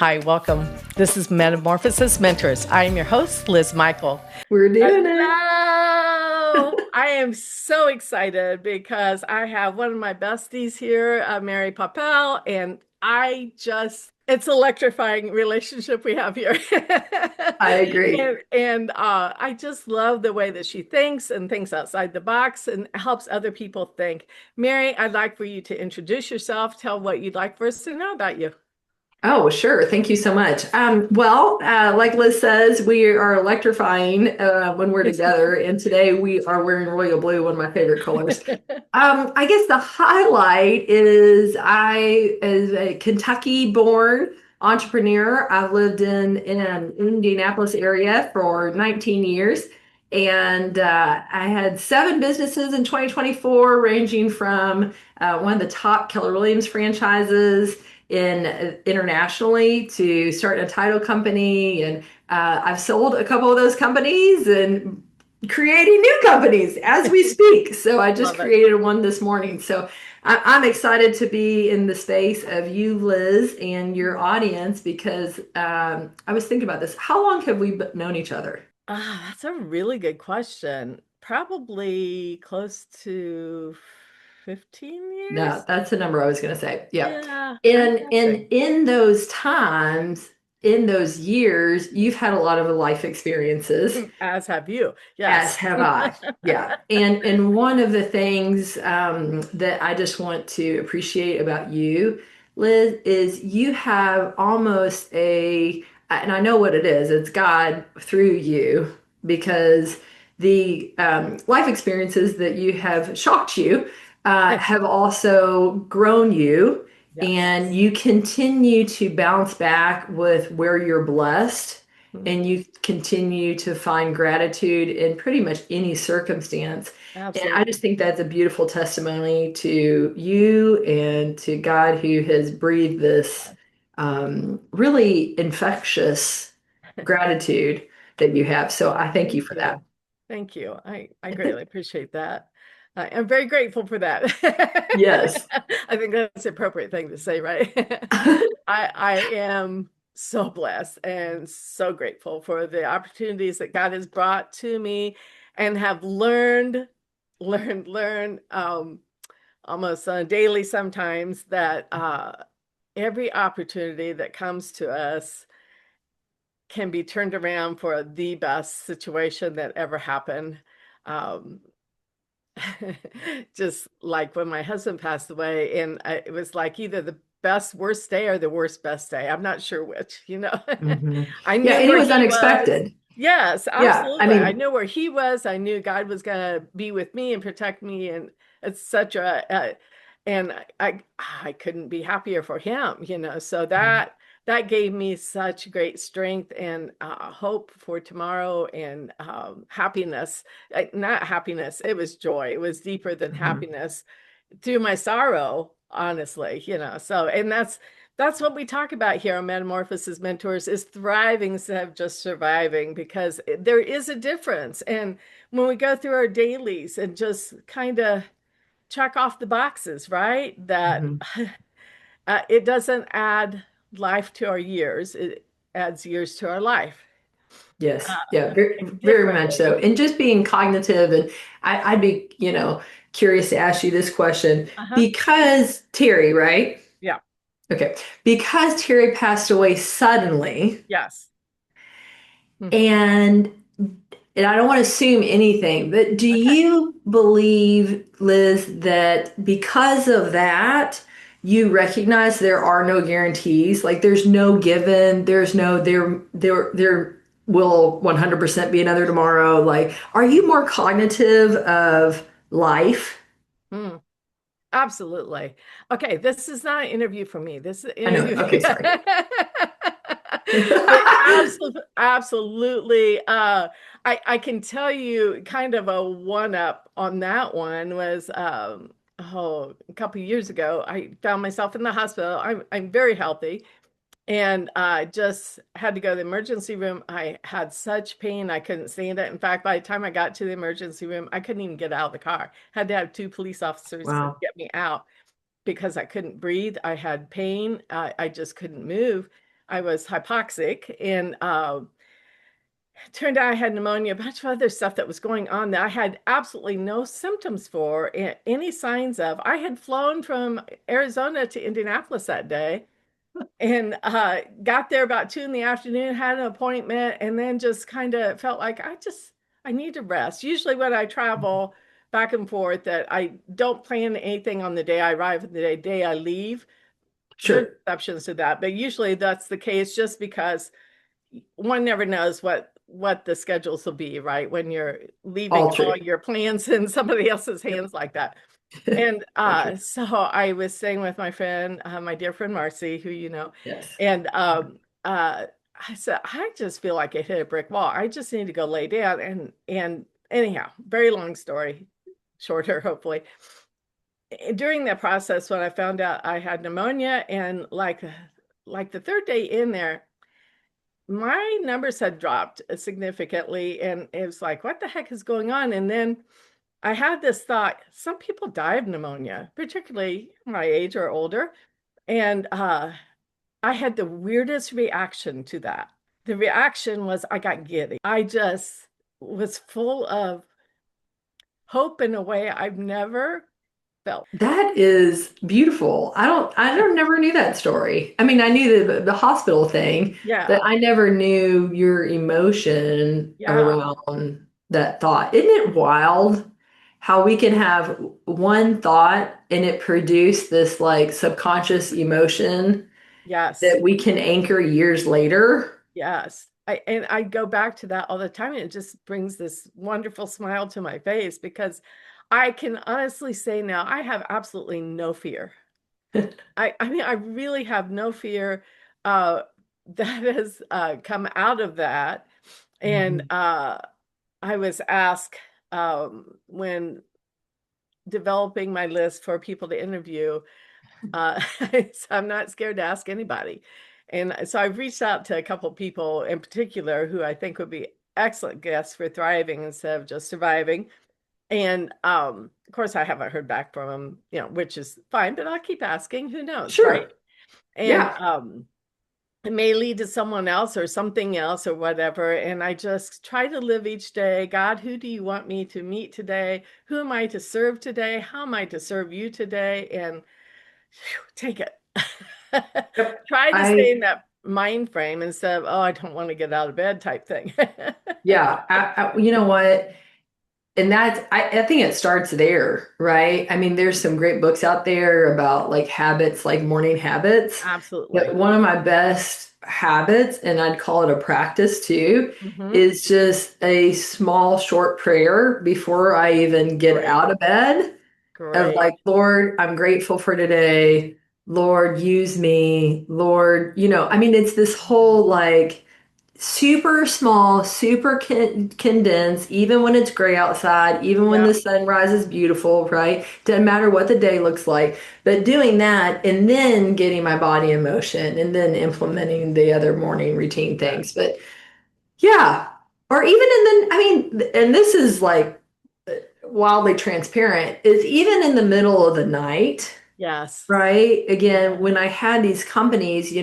Hi, welcome. This is Metamorphosis Mentors. I am your host, Liz Michael. We're doing it. Hello! I am so excited because I have one of my besties here, Mary Poppell, and it's electrifying relationship we have here. I agree. And I just love the way that she thinks and thinks outside the box and helps other people think. Mary, I'd like for you to introduce yourself, tell what you'd like for us to know about you. Oh, sure. Thank you so much. Like Liz says, we are electrifying when we're together, and today we are wearing royal blue, one of my favorite colors. I guess the highlight is I, as a Kentucky-born entrepreneur, I've lived in Indianapolis area for 19 years, and I had 7 businesses in 2024, ranging from one of the top Keller Williams franchises in internationally to starting a title company, and I've sold a couple of those companies and creating new companies as we speak. So I just Love it. created one this morning. So I'm excited to be in the space of you, Liz, and your audience because I was thinking about this. How long have we known each other? That's a really good question. Probably close to 15 No, years. that's the number I was going to say. Yeah. Yeah, I'm And guessing. in those times, in those years, you've had a lot of life experiences, As have you. as Yes. have I. Yeah. And one of the things that I just want to appreciate about you, Liz, is you have almost and I know what it is, it's God through you, because the life experiences that you have shocked you have also grown you, Yes. and you continue to bounce back with where you're blessed, Mhm. and you continue to find gratitude in pretty much any circumstance. And I Absolutely. just think that's a beautiful testimony to you and to God, who has breathed this really infectious gratitude that you have. So I thank you Thank for that. you. Thank you. I greatly appreciate that. I'm very grateful for that. Yes. I think that's the appropriate thing to say, right? I am so blessed and so grateful for the opportunities that God has brought to me and have learned almost on a daily sometimes that every opportunity that comes to us can be turned around for the best situation that ever happened. Um, just like when my husband passed away, and it was like either the best worst day or the worst best day. I'm not sure which. Hmm. I Yeah, knew and it where was he was. unexpected. Yes, Yeah, I absolutely. I mean, knew where he was. I knew God was going to be with me and protect me and etc. And I couldn't be happier for him. So that gave me such great strength and hope for tomorrow and happiness. Not happiness, it was joy. It was deeper than mhm. happiness through my sorrow, honestly. So, and that's what we talk about here on Metamorphosis Mentors is thriving instead of just surviving, because there is a difference. And when we go through our dailies and just kind of check off the boxes, right? That Mhm. it doesn't add life to our years, it adds years to our life Yes, yeah, very, very much differently. so. And just being cognitive, and I'd be, curious to ask you this question Uh-huh. because Terry, right? Yeah. Okay, because Terry passed away suddenly, Yes. Mhm. and I don't want to assume anything, but do Okay. you believe, Liz, that because of that, you recognize there are no guarantees? Like there's no given, there's no there will 100% be another tomorrow. Like, are you more cognitive of life? Mm. Absolutely. Okay, this is not an interview for me. This is an I know. interview for Okay, sorry. But absolutely. I can tell you kind of a one up on that one was a couple of years ago. I found myself in the hospital. I'm very healthy, and I just had to go to the emergency room. I had such pain, I couldn't stand it. In fact, by the time I got to the emergency room, I couldn't even get out of the car. Had to have two police officers to Wow. get me out because I couldn't breathe. I had pain. I just couldn't move. I was hypoxic, and turned out I had pneumonia, a bunch of other stuff that was going on that I had absolutely no symptoms for, any signs of. I had flown from Arizona to Indianapolis that day and got there about 2 in the afternoon, had an appointment, and then just kind of felt like I need to rest. Usually when I travel back and forth, that I don't plan anything on the day I arrive and the day I leave. There's Sure. exceptions to that, but usually that's the case just because one never knows what the schedules will be, right? When you're leaving All all true. your plans in somebody else's Yep. hands like that. And So true. so I was staying with my friend, my dear friend Marcy, who Yes. and I said, I just feel like I hit a brick wall. I just need to go lay down. And anyhow, very long story, shorter, hopefully. During that process, when I found out I had pneumonia, and like the third day in there, my numbers had dropped significantly, and it was like, what the heck is going on? And then I had this thought, some people die of pneumonia, particularly my age or older. And I had the weirdest reaction to that. The reaction was I got giddy. I just was full of hope in a way I've never felt. That is beautiful. I don't never knew that story. I mean, I knew the hospital thing, but Yeah, I never knew your emotion yeah, around that thought. Isn't it wild how we can have one thought and it produce this like subconscious emotion yes. that we can anchor years later? Yes. I go back to that all the time, and it just brings this wonderful smile to my face because I can honestly say now I have absolutely no fear. I mean, I really have no fear that has come out of that. And Mhm. I was asked when developing my list for people to interview, so I'm not scared to ask anybody. And so I've reached out to a couple people in particular who I think would be excellent guests for thriving instead of just surviving. And of course, I haven't heard back from them, which is fine, but I'll keep asking. Who knows, right? Sure. And Yeah. it may lead to someone else or something else or whatever. And I just try to live each day. God, who do you want me to meet today? Who am I to serve today? How am I to serve you today? And take it. Yep. Try to stay I in that mind frame instead of, oh, I don't want to get out of bed type thing. yeah. You know what? And I think it starts there, right? I mean, there's some great books out there about like habits, like morning habits. But Absolutely. one of my best habits, and I'd call it a practice too, Hmm. is just a small, short prayer before I even get Great. out of bed of Great. like, Lord, I'm grateful for today. Lord, use me. Lord, I mean, it's this whole like, super small, super condensed, even when it's gray outside, even when the Yep. sunrise is beautiful, right? Doesn't matter what the day looks like. But doing that and then getting my body in motion and then implementing the other morning routine Yes. things. But yeah, or even and then, I mean, and this is like wildly transparent, is even in the middle of the night. Yes. Right. Again, Yeah. when I had these companies,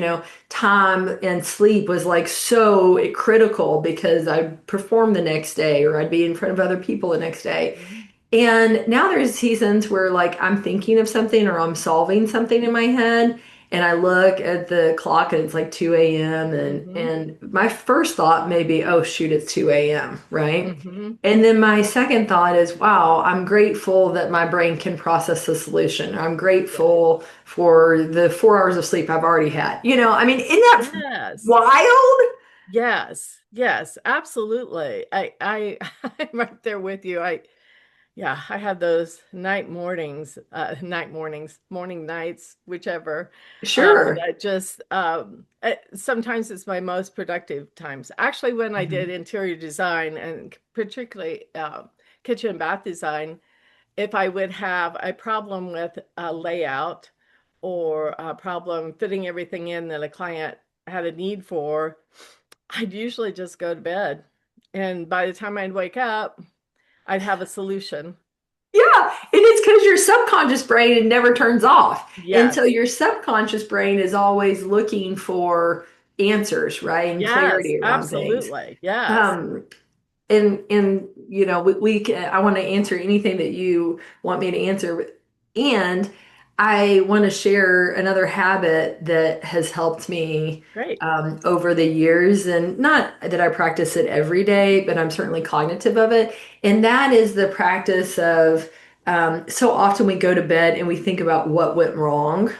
time and sleep was like so critical because I'd perform the next day or I'd be in front of other people the next day. Mhm. And now there's seasons where like I'm thinking of something or I'm solving something in my head and I look at the clock and it's like 2 a.m. and Mhm. and my first thought may be, oh shoot, it's 2 a.m., right? Mhm. And then my second thought is, wow, I'm grateful that my brain can process the solution. I'm Yeah. grateful for the 4 hours of sleep I've already had. I mean, isn't that Yes. wild? Yes. Yes. Absolutely. I'm right there with you. Yeah, I have those night mornings, morning nights, whichever. Sure. That just sometimes it's my most productive times. Actually, when I did Mhm. interior design and particularly kitchen and bath design, if I would have a problem with a layout or a problem fitting everything in that a client had a need for, I'd usually just go to bed. And by the time I'd wake up, I'd have a solution. Yeah, and it's because your subconscious brain it never turns off. And so Yes. your subconscious brain is always looking for, answers, right? And Yes, clarity around things. absolutely. Yes. Um, and I want to answer anything that you want me to answer. And I want to share another habit that has helped me Great. over the years, and not that I practice it every day, but I'm certainly cognitive of it. And that is the practice of so often we go to bed and we think about what went wrong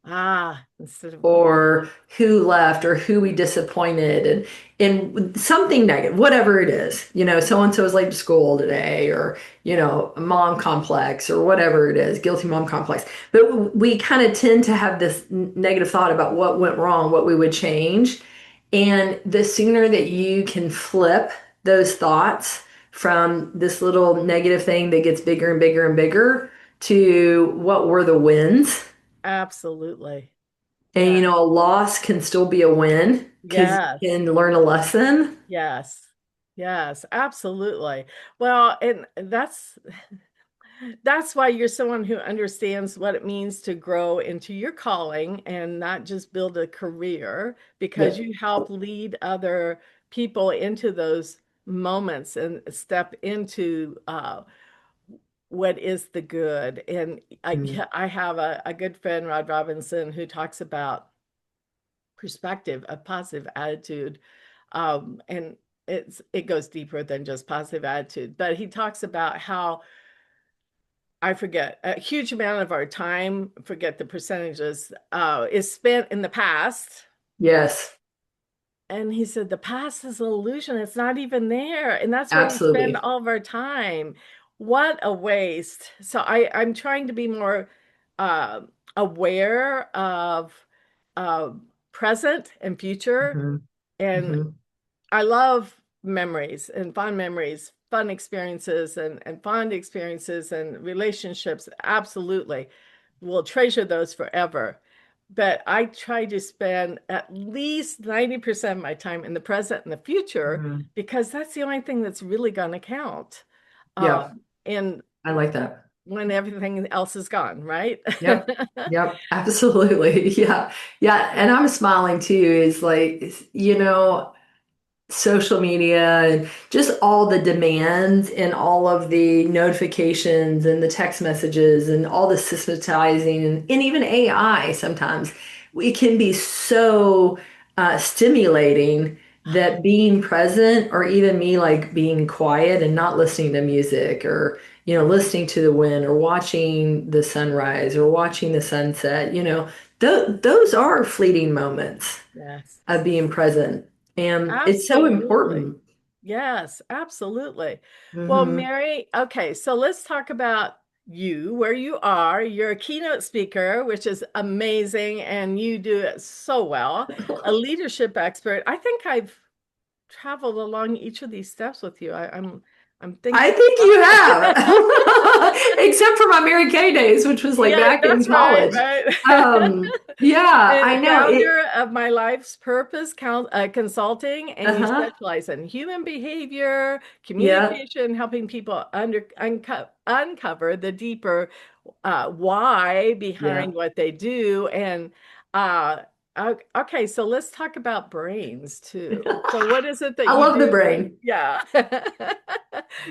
Ah, instead of what went or on. who left or who we disappointed and something negative, whatever it is, so and so is late to school today, or a mom complex or whatever it is, guilty mom complex. But we kind of tend to have this negative thought about what went wrong, what we would change. And the sooner that you can flip those thoughts from this little negative thing that gets bigger and bigger and bigger to what were the wins. Absolutely. And Yeah. a loss can still be a win because you Yes. can learn a lesson. Yes. Yes, absolutely. Well, and that's why you're someone who understands what it means to grow into your calling and not just build a career, because Yep. you help lead other people into those moments and step into what is the good. And Mm, I have a good friend, Rod Robinson, who talks about perspective, a positive attitude. And it goes deeper than just positive attitude, but he talks about how I forget a huge amount of our time, forget the percentages, is spent in the past. yes, And he said, the past is an illusion. It's not even there. And that's where we spend absolutely. all of our time. What a waste. So I'm trying to be more uh, aware of uh, present and future. Hmm. And Hmm. I love memories and fond memories, fun experiences and fond experiences and relationships. Absolutely. We'll treasure those forever. But I try to spend at least 90% of my time in the present and the future, Hmm. because that's the only thing that's really going to count. Yep. And I like that. when everything else is gone, right? Yep. Yep. Absolutely. Yeah. Yeah. And I'm smiling too, is like, social media and just all the demands and all of the notifications and the text messages and all the systematizing and even AI sometimes it can be so stimulating that being present, or even me like being quiet and not listening to music, or listening to the wind or watching the sunrise or watching the sunset, those are fleeting moments Yes. of being present. And it's so Absolutely. important. Yes, absolutely. Well, Hmm. Mary, okay, so let's talk about you, where you are. You're a keynote speaker, which is amazing, and you do it so well. A leadership expert. I think I've traveled along each of these steps with you. I'm I thinking think about you it. have, except for my Mary Kay days, which was like Yeah, back in that's right, college. right. Yeah, I And know it. founder of My Life's Purpose Consulting, and you Uh-huh. specialize in human behavior, Yeah. communication, helping people uncover the deeper why Yeah. behind what they do. And uh, okay, so let's talk about brains too. So what is it that I you love the do? brain. Yeah.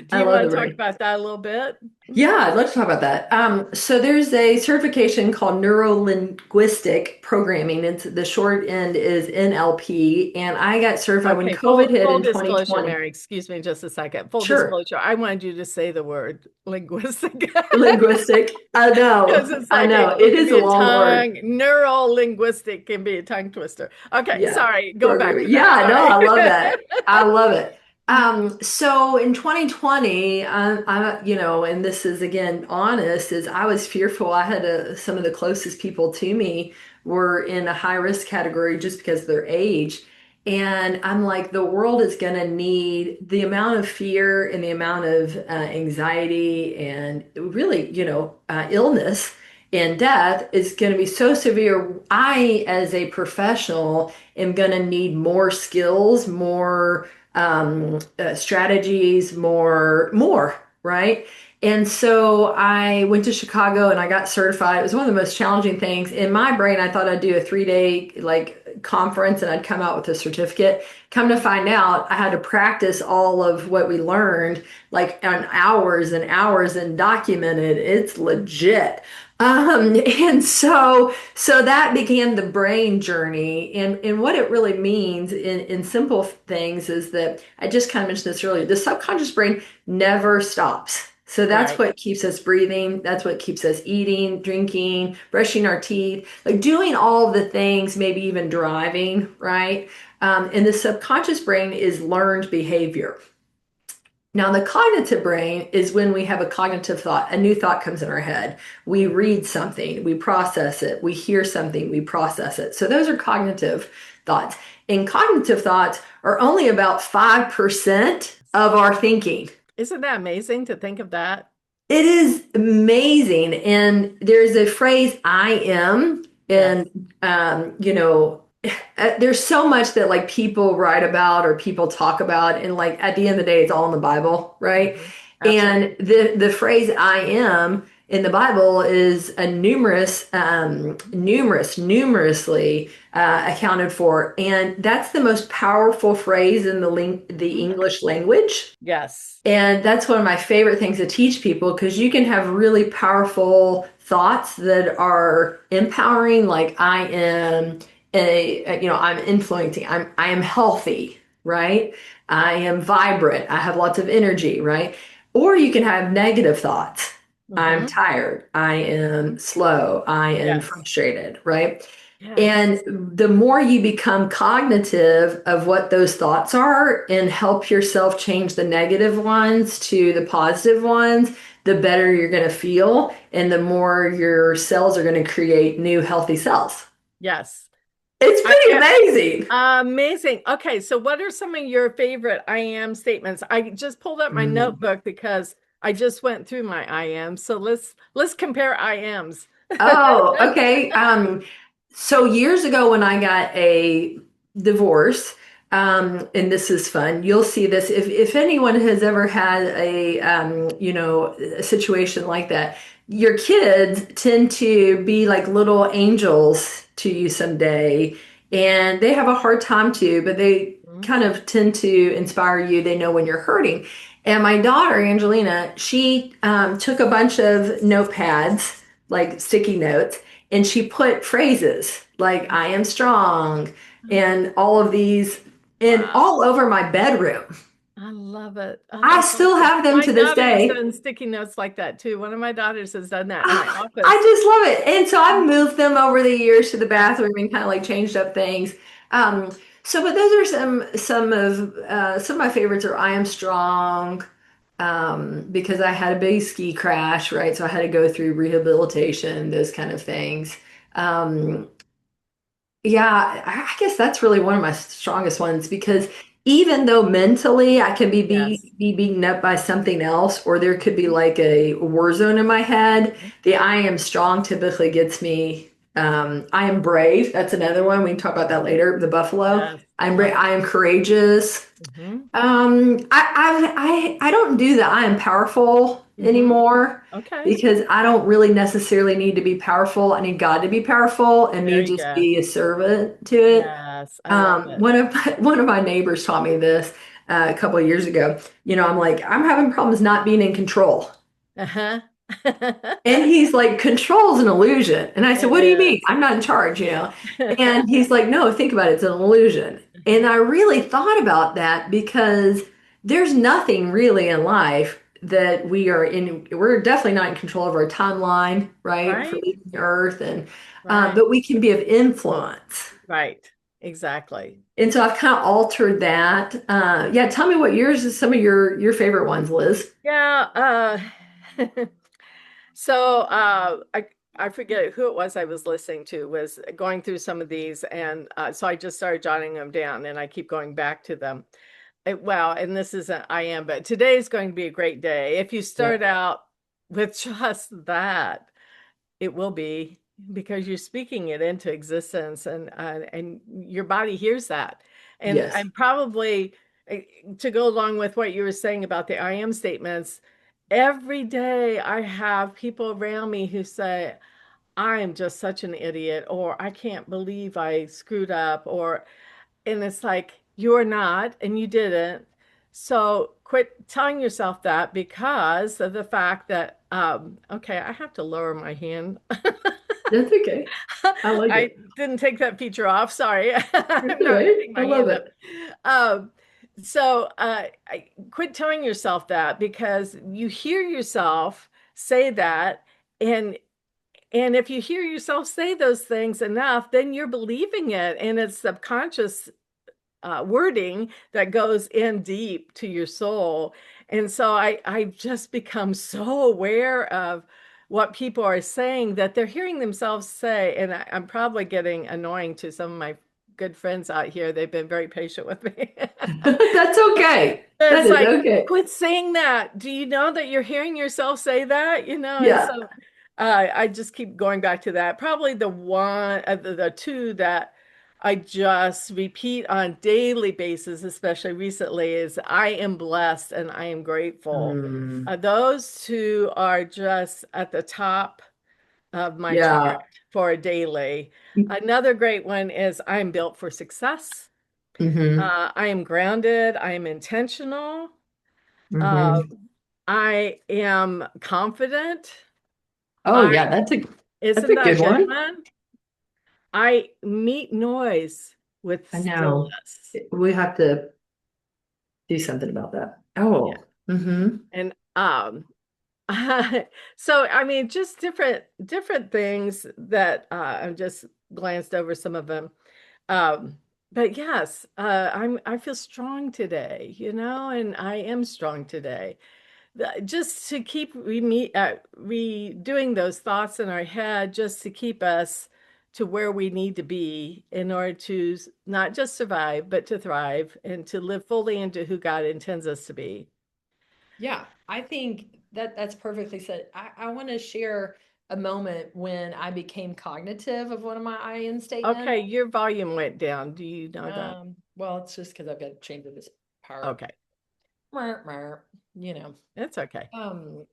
Do I you love want the to talk brain. about that a little bit? Yeah, let's talk about that. So there's a certification called neuro-linguistic programming. It's the short end is NLP, and I got certified when Okay, COVID hit full in disclosure, 2020. Mary, excuse me just a second. Full Sure. disclosure, I wanted you to say the word linguistic. Linguistic. I Because know. it's I like know. it It can is be a a long word. tongue, neural linguistic can be a tongue twister. Okay, Yeah. sorry, go back Programming. to that. Yeah, no, Sorry. I love that. I love it. So in 2020, and this is again honest, is I was fearful. I had some of the closest people to me were in a high risk category just because of their age. And I'm like, the world is going to need the amount of fear and the amount of anxiety and really, illness and death is going to be so severe. I, as a professional, am going to need more skills, more strategies, more, right? And so I went to Chicago and I got certified. It was one of the most challenging things. In my brain, I thought I'd do a 3 day like conference and I'd come out with a certificate. Come to find out, I had to practice all of what we learned, like on hours and hours and documented. It's legit. And so that began the brain journey. And what it really means in simple things is that I just kind of mentioned this earlier. The subconscious brain never stops. So that's Right. what keeps us breathing. That's what keeps us eating, drinking, brushing our teeth, like doing all the things, maybe even driving, right? And the subconscious brain is learned behavior. Now, the cognitive brain is when we have a cognitive thought, a new thought comes in our head. We read something, we process it. We hear something, we process it. So those are cognitive thoughts. And cognitive thoughts are only about 5% of our thinking. Isn't that amazing to think of that? It is amazing. And there's a phrase, I am, Yes. and, there's so much that like people write about or people talk about. And like at the end of the day, it's all in the Bible, right? Mhm. And Absolutely. the phrase I am in the Bible is a numerously accounted for. And that's the most powerful phrase in the Mhm. English language. Yes. And that's one of my favorite things to teach people because you can have really powerful thoughts that are empowering, like I am I'm influencing, I am healthy, right? I am vibrant, I have lots of energy, right? Or you can have negative thoughts. I'm Hmm. tired, I am slow, I am Yes. frustrated, right? And Yes. the more you become cognitive of what those thoughts are and help yourself change the negative ones to the positive ones, the better you're going to feel and the more your cells are going to create new healthy cells. Yes. It's I, pretty amazing. amazing. Okay, so what are some of your favorite I am statements? I just pulled up my Mm. notebook because I just went through my I am. So let's compare I ams. Oh, okay. So years ago when I got a divorce, and this is fun, you'll see this if anyone has ever had a situation like that, your kids tend to be like little angels to you someday, and they have a hard time to, but they Mhm. kind of tend to inspire you. They know when you're hurting. And my daughter, Angelina, she took a bunch of notepads like sticky notes, and she put phrases like I am strong and all of these and Wow. all over my bedroom. I love it. Oh, I that's still awesome. have them My to this daughter's day. done sticky notes like that too. One of my daughters has done that in my I office. just love it. And so I've moved them over the years to the bathroom and kind of like changed up things. Um, but those are some of my favorites are I am strong, because I had a big ski crash, right? So I had to go through rehabilitation, those kind of things. Um, Yeah, I guess that's really one of my strongest ones because even though mentally I can Yes. be beaten up by something else, or there could be Mhm. like a war zone in my head, Mhm. the I am strong typically gets me. I am brave. That's another one. We can talk about that later. The buffalo. Yes. I'm brave. Love it. I am courageous. Hmm. I don't do the I am powerful Hmm. anymore Okay. because I don't really necessarily need to be powerful. I need God to be powerful and There me you just go. be a servant to it. Yes. I love it. One of my neighbors taught me this a couple of years ago. I'm like, I'm having problems not being in control. Uh-huh. And he's like, control's an illusion. And I said, It what do you mean? is. I'm not in charge. And he's like, no, think about it. It's an illusion. And I really thought about that because there's nothing really in life that we're definitely not in control of our timeline, right? For Right? leaving the earth Right. but we can be of influence. Right. Exactly. And so I've kind of altered that. Yeah, tell me what yours is some of your favorite ones, Liz. Yeah. So I forget who it was I was listening to was going through some of these, and so I just started jotting them down, and I keep going back to them. Wow, and this isn't I am, but today is going to be a great day. If you Yeah. start out with just that, it will be because you're speaking it into existence, and your body hears that. And Yes. I'm probably eh, to go along with what you were saying about the I am statements. Every day I have people around me who say, I'm just such an idiot, or I can't believe I screwed up, or, and it's like, you're not, and you didn't. So quit telling yourself that because of the fact that, okay, I have to lower my hand. That's okay. I like I it. didn't take that feature off. Sorry. That's I'm all not right. putting I my love hand up. it. Um, quit telling yourself that because you hear yourself say that, and if you hear yourself say those things enough, then you're believing it, and it's subconscious wording that goes in deep to your soul. And so I've just become so aware of what people are saying that they're hearing themselves say. And I'm probably getting annoying to some of my good friends out here. They've been very patient with me. That's okay. That It's is like, okay. quit saying that. Do you know that you're hearing yourself say that? And Yeah. so I just keep going back to that. Probably the one, the two that I just repeat on daily basis, especially recently, is I am blessed and I am grateful. Mm, Those two are just at the top of my chart yeah. for a daily. Another great one is I'm built for success. Hmm. I am grounded. I am intentional. Uh, Hmm. I am confident. Oh I yeah, that's isn't a that a good good one. one? I meet noise with I know. stillness. We have to do something about that. Yeah. Oh. Hmm. And so I mean just different things that I've just glanced over some of them. Um but yes, I feel strong today, and I am strong today. Just to keep redoing those thoughts in our head, just to keep us to where we need to be in order to not just survive, but to thrive and to live fully into who God intends us to be. Yeah, I think that's perfectly said. I want to share a moment when I became cognitive of one of my I am statements. Okay, your volume went down. Do you know that? Well, it's just because I've got to change this power. Okay, Mer, mer, you know. it's okay.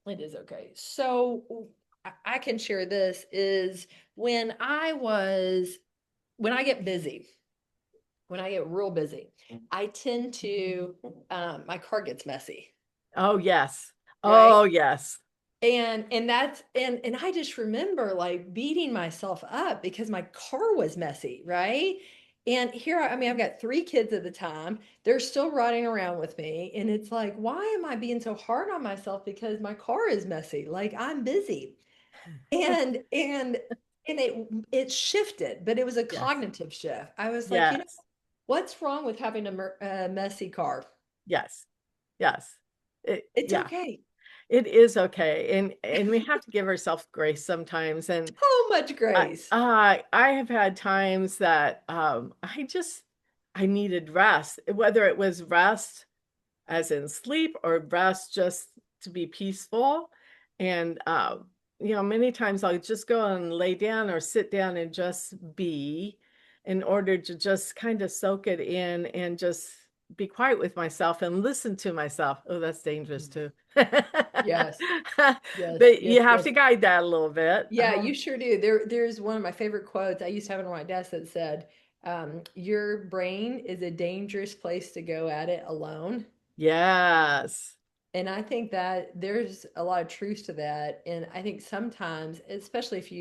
It is okay. So I can share this is when I get busy, when I get real busy, I tend to my car gets messy, Oh, yes. right? Oh, yes. And I just remember like beating myself up because my car was messy, right? And here I mean I've got three kids at the time. They're still riding around with me and it's like why am I being so hard on myself because my car is messy? Like I'm busy. And it shifted, but it was a Yes. cognitive shift. I was like, Yes. what's wrong with having a messy car? Yes. Yes. It's Yeah. okay. It is okay. And we have to give ourselves grace sometimes. And So much grace. I have had times that I needed rest, whether it was rest as in sleep or rest just to be peaceful. And many times I'll just go and lay down or sit down and just be in order to just kind of soak it in and just be quiet with myself and listen to myself. Oh, that's dangerous too. Yes. Yes, But you yes, have yes. to guide that a little bit. Yeah, you sure do. There's one of my favorite quotes. I used to have it on my desk that said, "Your brain is a dangerous place to go at it alone." Yes. And I think that there's a lot of truth to that. And I think sometimes, especially if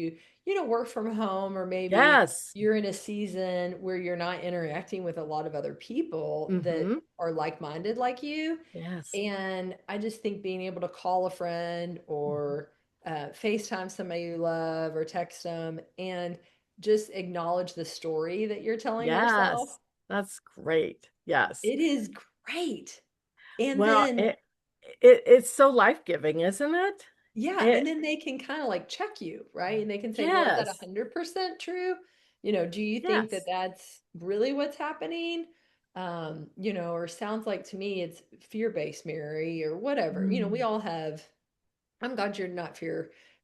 work from home or maybe Yes. you're in a season where you're not interacting with a lot of other people that Mm-hmm. are like-minded like you. Yes. And I just think being able to call a friend Mhm. or FaceTime somebody you love or text them and just acknowledge the story that you're telling yourself, Yes. That's great. Yes. it is great. And Well, then it's so life-giving, isn't it? yeah, and It then they can kind of like check you, right? And they can say, well, is that yes. 100% true? Do you think that Yes. that's really what's happening? Or sounds like to me it's fear-based, Mary, or whatever. We Mm. all have, I'm glad you're not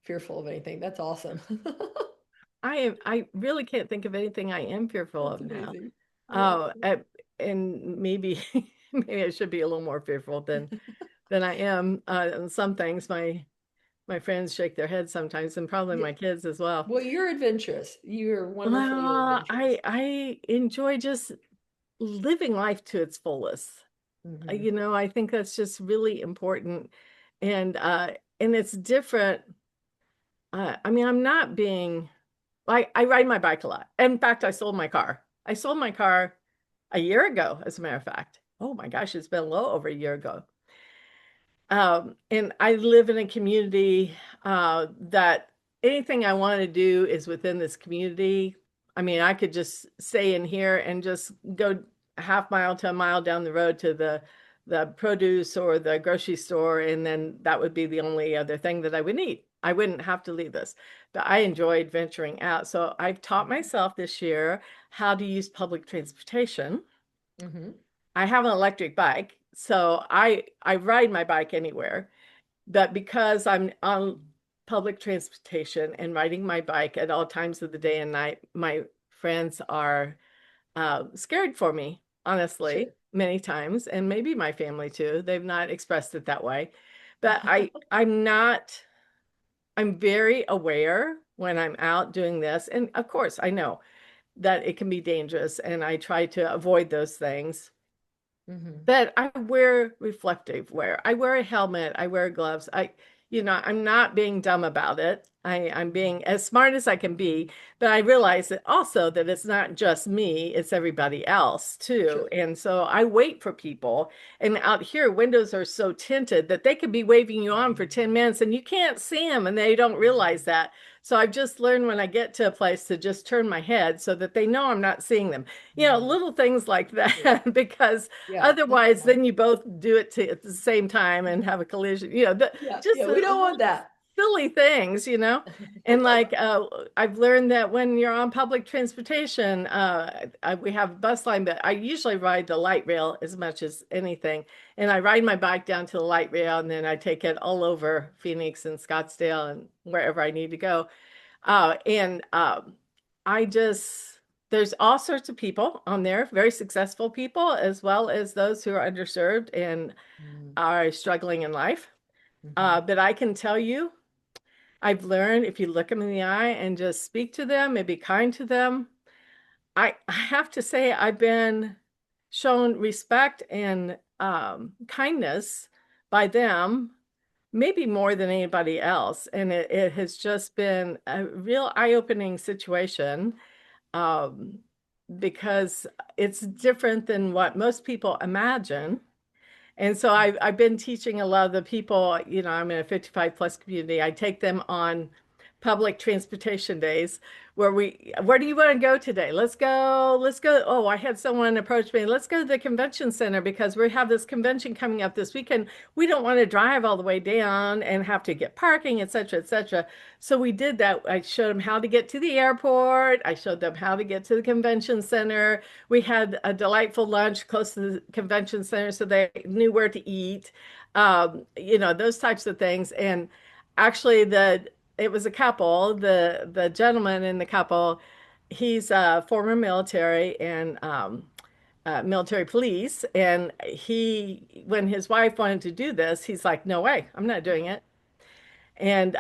fearful of anything. That's awesome. I really can't think of anything I am fearful That's of now. amazing. Yeah. Oh, and maybe maybe I should be a little more fearful than I am in some things. My my friends shake their heads sometimes, and probably Yeah. my kids as well. Well, you're adventurous. You're wonderfully Well, adventurous. I enjoy just living life to its fullest. Hmm. I think that's just really important. And and it's different. I mean, I'm not being I ride my bike a lot. In fact, I sold my car. I sold my car a year ago, as a matter of fact. Oh my gosh, it's been low over a year ago. And I live in a community that anything I want to do is within this community. I mean, I could just stay in here and just go a half mile to a mile down the road to the produce or the grocery store, and then that would be the only other thing that I would need. I wouldn't have to leave this. But I enjoyed venturing out. So I've taught myself this year how to use public transportation. Hmm. I have an electric bike, so I ride my bike anywhere. But because I'm on public transportation and riding my bike at all times of the day and night, my friends are scared for me, honestly, Sure. many times, and maybe my family too. They've not expressed it that way, but I'm not. I'm very aware when I'm out doing this, and of course, I know that it can be dangerous, and I try to avoid those things. Hmm. But I wear reflective wear. I wear a helmet. I wear gloves. I'm not being dumb about it. I'm being as smart as I can be, but I realize that also that it's not just me, it's everybody else too. Sure. And so I wait for people. And out here, windows are so tinted that they could be waving you on for 10 minutes and you can't see them and they don't realize that. So I've just learned when I get to a place to just turn my head so that they know I'm not seeing them. Little things like Yeah. that, because Yeah. That's otherwise, fine. then you both do it at the same time and have a collision. Yeah. Just Yeah. We don't want little that. silly things. And like I've learned that when you're on public transportation, we have a bus line, but I usually ride the light rail as much as anything. And I ride my bike down to the light rail, and then I take it all over Phoenix and Scottsdale and wherever I need to go. And I just, there's all sorts of people on there, very successful people, as well as those who are underserved and are struggling in life. Mm-hmm. But I can tell you, I've learned if you look them in the eye and just speak to them and be kind to them, I have to say I've been shown respect and kindness by them, maybe more than anybody else. And it has just been a real eye-opening situation, um, because it's different than what most people imagine. And so I've been teaching a lot of the people, I'm in a 55 plus community. I take them on public transportation days where do you want to go today? Let's go, let's go. Oh, I had someone approach me. Let's go to the convention center because we have this convention coming up this weekend. We don't want to drive all the way down and have to get parking, et cetera, et cetera. So we did that. I showed them how to get to the airport. I showed them how to get to the convention center. We had a delightful lunch close to the convention center so they knew where to eat, those types of things. And actually, it was a couple, the gentleman in the couple, he's former military and military police. And when his wife wanted to do this, he's like, no way, I'm not doing it. And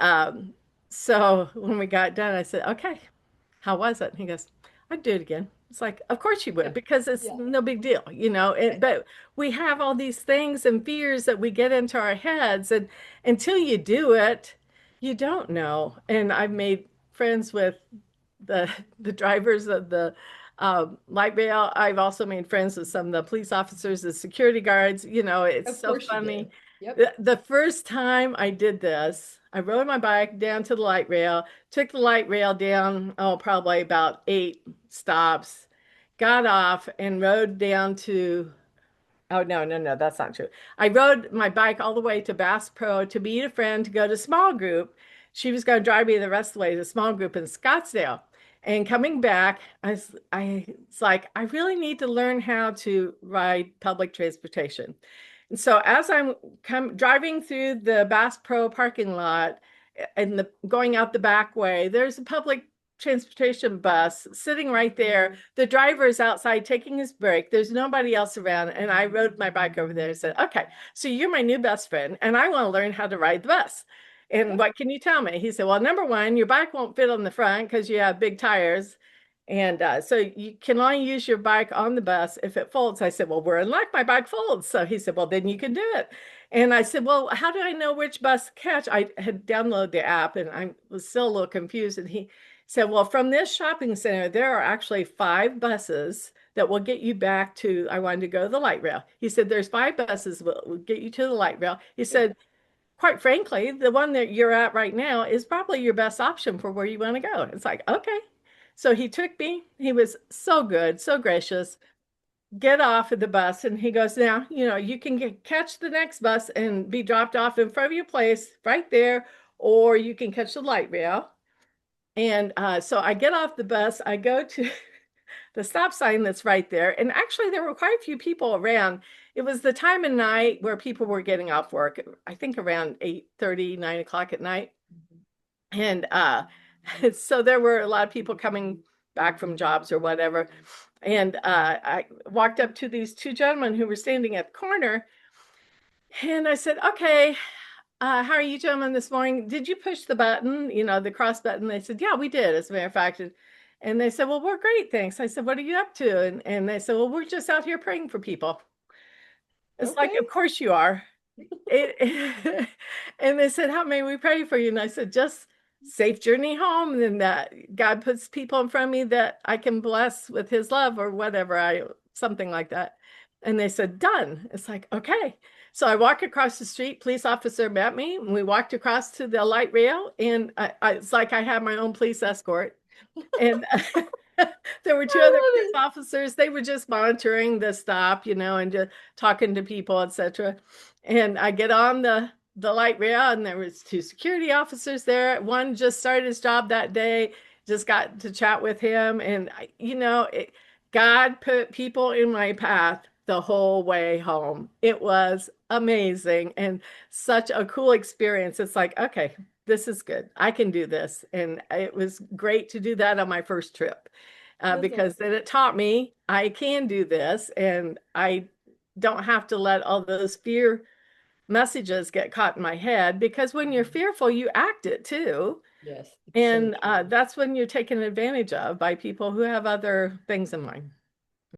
so when we got done, I said, okay, how was it? And he goes, I'd do it again. It's like, of course you would, Yeah. because it's Yeah. no big deal. Right. But we have all these things and fears that we get into our heads, and until you do it, you don't know. And I've made friends with the the drivers of the light rail. I've also made friends with some of the police officers, the security guards. It's Of so course you funny. do. Yep. The first time I did this, I rode my bike down to the light rail, took the light rail down, oh, probably about 8 stops, got off and rode down to, oh, no, no, no, that's not true. I rode my bike all the way to Bass Pro to meet a friend to go to small group. She was going to drive me the rest of the way to small group in Scottsdale. And coming back, it's like, I really need to learn how to ride public transportation. And so as I'm driving through the Bass Pro parking lot and going out the back way, there's a public transportation bus sitting right there. The driver is outside taking his break. There's nobody else around. And I rode my bike over there and said, okay, so you're my new best friend, and I want to learn how to ride the bus. And what can you tell me? He said, well, number one, your bike won't fit on the front because you have big tires. And so you can only use your bike on the bus if it folds. I said, well, we're in luck. My bike folds. So he said, well, then you can do it. And I said, well, how do I know which bus to catch? I had downloaded the app and I was still a little confused. And he said, well, from this shopping center, there are actually 5 buses that will get you back to, I wanted to go to the light rail. He said, there's 5 buses that will get you to the light rail. He said, quite frankly, the one that you're at right now is probably your best option for where you want to go. It's like, okay. So he took me. He was so good, so gracious. Get off of the bus, and he goes, now, you can catch the next bus and be dropped off in front of your place right there, or you can catch the light rail. And so I get off the bus. I go to the stop sign that's right there. And actually, there were quite a few people around. It was the time of night where people were getting off work, I think around 8:30, 9 o'clock at night. And so there were a lot of people coming back from jobs or whatever. And I walked up to these 2 gentlemen who were standing at the corner. And I said, okay, how are you gentlemen this morning? Did you push the button, the cross button? They said, yeah, we did, as a matter of fact. And they said, well, we're great, thanks. I said, what are you up to? And they said, well, we're just out here praying for people. It's like, Okay. of course you are. And they said, how may we pray for you? And I said, just safe journey home, and that God puts people in front of me that I can bless with his love or whatever, something like that. And they said, done. It's like, okay. So I walk across the street, police officer met me, and we walked across to the light rail, and it's like I had my own police escort. And there were 2 other I police officers. They were just monitoring the stop, and just talking to people, etc. And I get on the light rail, and there was 2 security officers there. One just started his job that day, just got to chat with him. And God put people in my path the whole way home. It was amazing and such a cool experience. It's like, okay, this is good. I can do this. And it was great to do that on my first trip, love because then it taught me I can do this, and I don't have to let all those fear messages get caught in my head, because when you're Mhm. fearful, you act it too. Yes, it's so And true. that's when you're taken advantage of by people who have other things in mind.